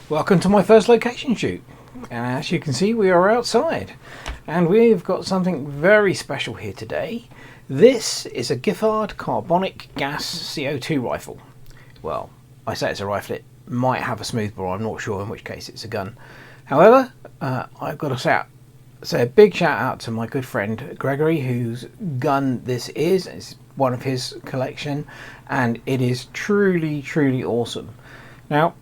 Welcome to my first location shoot, and as you can see we are outside and we've got something very special here today. This is a Giffard carbonic gas CO2 rifle. Well, I say it's a rifle, it might have a smoothbore, I'm not sure, in which case it's a gun. However, I've got to say a big shout out to my good friend Gregory, whose gun this is. It's one of his collection and it is truly awesome. Now,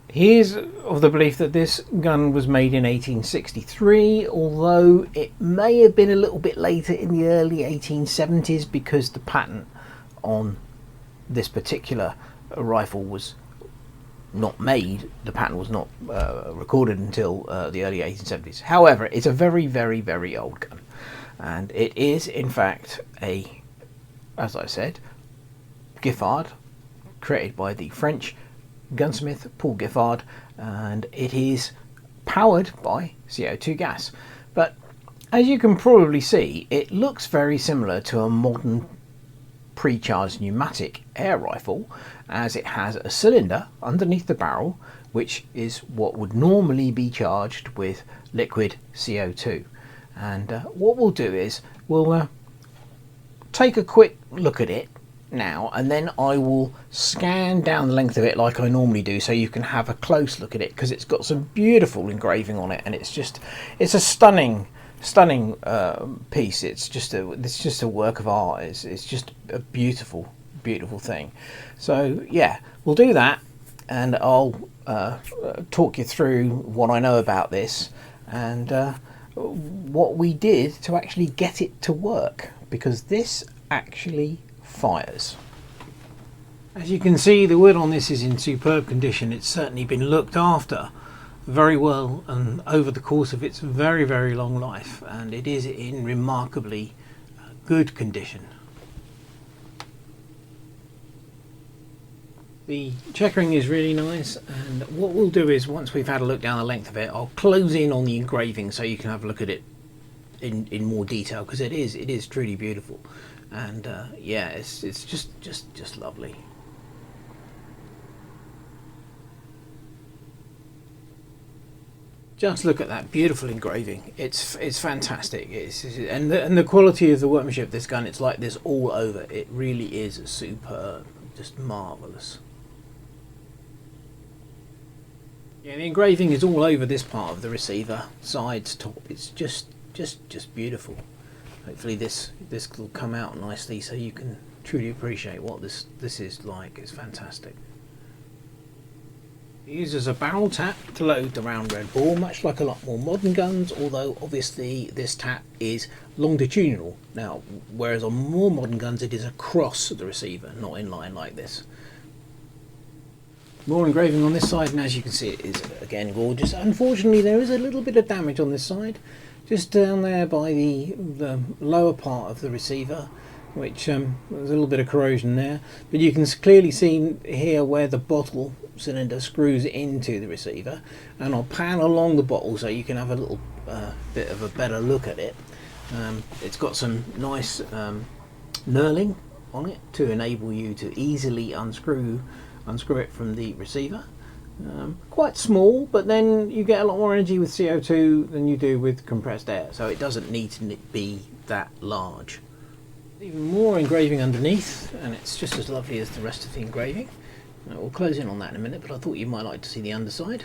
he is of the belief that this gun was made in 1863, although it may have been a little bit later in the early 1870s because the patent on this particular rifle was not made. The patent was not recorded until the early 1870s. However, it's a very old gun, and it is in fact a, as I said, Giffard, created by the French gunsmith Paul Giffard, and it is powered by CO2 gas. But as you can probably see, it looks very similar to a modern pre-charged pneumatic air rifle, as it has a cylinder underneath the barrel which is what would normally be charged with liquid CO2. And what we'll do is we'll take a quick look at it now, and then I will scan down the length of it like I normally do, so you can have a close look at it, because it's got some beautiful engraving on it, and it's a stunning piece. It's just a work of art. It's just a beautiful thing. So yeah, we'll do that, and I'll talk you through what I know about this and what we did to actually get it to work, because this actually fires. As you can see, the wood on this is in superb condition. It's certainly been looked after very well and over the course of its very long life, and it is in remarkably good condition. The checkering is really nice, and what we'll do is, once we've had a look down the length of it, I'll close in on the engraving so you can have a look at it in more detail, because it is truly beautiful. And yeah, it's just lovely. Just look at that beautiful engraving. It's fantastic. And the quality of the workmanship of this gun, it's like this all over. It really is superb, just marvelous. Yeah, the engraving is all over this part of the receiver, sides, top. It's just beautiful. Hopefully this will come out nicely so you can truly appreciate what this is like. It's fantastic. It uses a barrel tap to load the round red ball, much like a lot more modern guns, although obviously this tap is longitudinal. Now, whereas on more modern guns it is across the receiver, not in line like this. More engraving on this side, and as you can see, it is again gorgeous. Unfortunately, there is a little bit of damage on this side, just down there by the lower part of the receiver, which there's a little bit of corrosion there, but you can clearly see here where the bottle cylinder screws into the receiver, and I'll pan along the bottle so you can have a little bit of a better look at it. It's got some nice knurling on it to enable you to easily unscrew it from the receiver. Quite small, but then you get a lot more energy with CO2 than you do with compressed air, so it doesn't need to be that large. Even more engraving underneath, and it's just as lovely as the rest of the engraving. We'll close in on that in a minute, but I thought you might like to see the underside.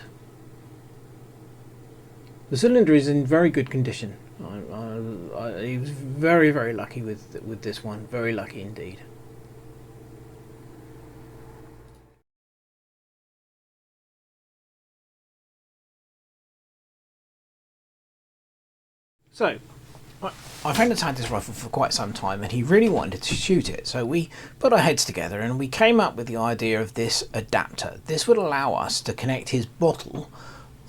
The cylinder is in very good condition. I was very lucky with this one, very lucky indeed. So, my friend has had this rifle for quite some time and he really wanted to shoot it, so we put our heads together and we came up with the idea of this adapter. This would allow us to connect his bottle,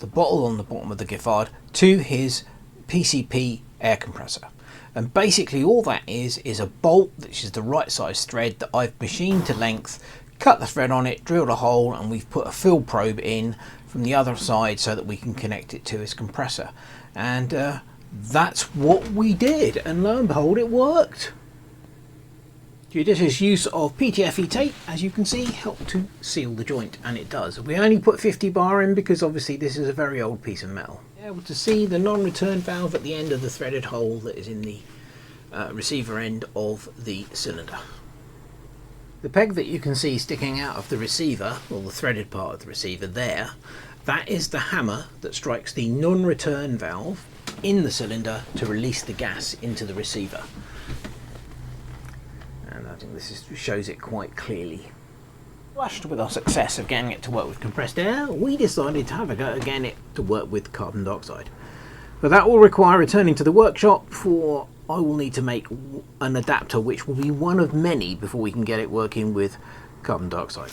the bottle on the bottom of the Giffard, to his PCP air compressor. And basically all that is a bolt, which is the right size thread that I've machined to length, cut the thread on it, drilled a hole, and we've put a fill probe in from the other side so that we can connect it to his compressor. And that's what we did, and lo and behold, it worked. Judicious use of PTFE tape, as you can see, helped to seal the joint, and it does. We only put 50 bar in because obviously this is a very old piece of metal. You're able to see the non-return valve at the end of the threaded hole that is in the receiver end of the cylinder. The peg that you can see sticking out of the receiver, or the threaded part of the receiver there, that is the hammer that strikes the non-return valve in the cylinder to release the gas into the receiver. And I think this shows it quite clearly. Flushed with our success of getting it to work with compressed air, we decided to have a go at getting it to work with carbon dioxide. But that will require returning to the workshop, for I will need to make an adapter which will be one of many before we can get it working with carbon dioxide.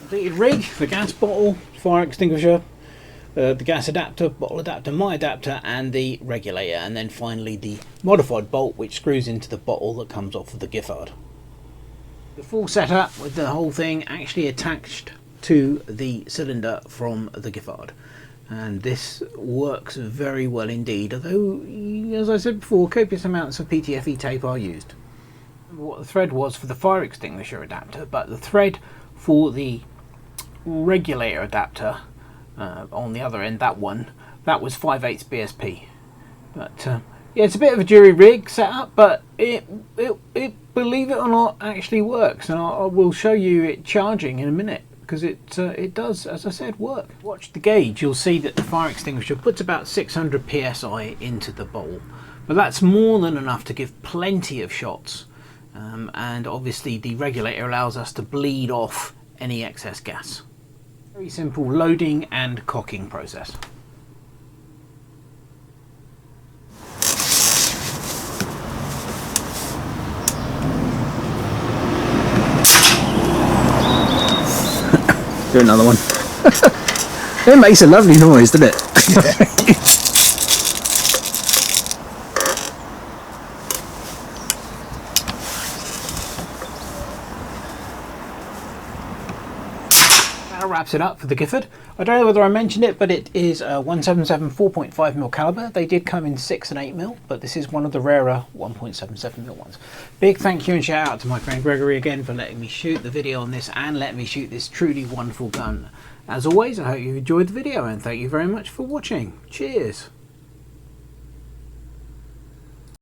Completed rig, the gas bottle, fire extinguisher, the gas adapter, bottle adapter, my adapter and the regulator, and then finally the modified bolt which screws into the bottle that comes off of the Giffard. The full setup with the whole thing actually attached to the cylinder from the Giffard, and this works very well indeed, although as I said before, copious amounts of PTFE tape are used. What the thread was for the fire extinguisher adapter, but the thread for the regulator adapter on the other end, that was 5/8 BSP. But yeah, it's a bit of a jury rig setup, but it believe it or not actually works, and I will show you it charging in a minute. because it does, as I said, work. Watch the gauge, you'll see that the fire extinguisher puts about 600 psi into the bowl, but that's more than enough to give plenty of shots, and obviously the regulator allows us to bleed off any excess gas. Very simple loading and cocking process. Do another one. It makes a lovely noise, doesn't it? That wraps it up for the Giffard. I don't know whether I mentioned it, but it is a 177 4.5mm caliber. They did come in 6 and 8mm, but this is one of the rarer 1.77mm ones. Big thank you and shout out to my friend Gregory again for letting me shoot the video on this and letting me shoot this truly wonderful gun. As always, I hope you enjoyed the video and thank you very much for watching. Cheers!